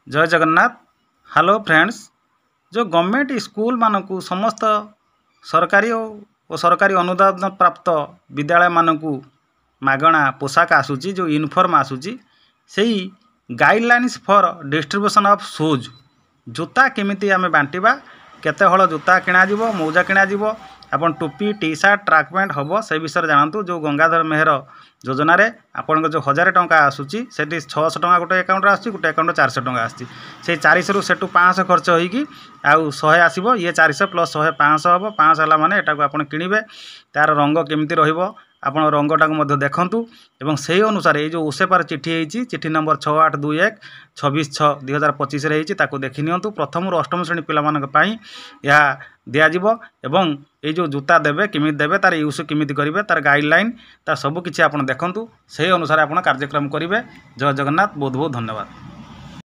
जय Jagannath. Hello friends, जो government school मानकु समस्त सरकारी और सरकारी अनुदान प्राप्त विद्यालय मानकु मागणा पोशाक आसूची, जो यूनिफॉर्म आसूची से guidelines for distribution of shoes जूता केमिति आमे बांटिबा, केते हल जूता किणा जीवो, मौजा किणा जीवो, आपन टोपी टी शार्ट ट्रैक पैंट हम से विषय जानतु। जो गंगाधर मेहर योजना रे आपन जो 1000 टंका आसूची सेठी 600 टंका गोटे अकाउंट आसी, गोटे अकाउंट 400 टंका आसी। से 400 रु सेटू 500 खर्च होईकी आउ 100 आसीबो। ये 400 प्लस 100 500 हबो। 500 हला माने एटा को आपन किनिबे। तार रंग केमिति रहिबो आपण रंगटा को मध्य देखंतु एवं से अनुसार ये जो ओसेपार चिठी है, चिठी नंबर 6821 26/6/2025 रही ताको देखि नियंतु। प्रथम रु अष्टम श्रेणी पिला यह दिज्व एवं ये जो जूता देवे किमिति देवे, तार यूज किमिति करेंगे, तार गाइडलाइन तार सब किछि आपण देखंतु। से अनुसार आपण कार्यक्रम करेंगे। जय जगन्नाथ। बहुत बहुत धन्यवाद।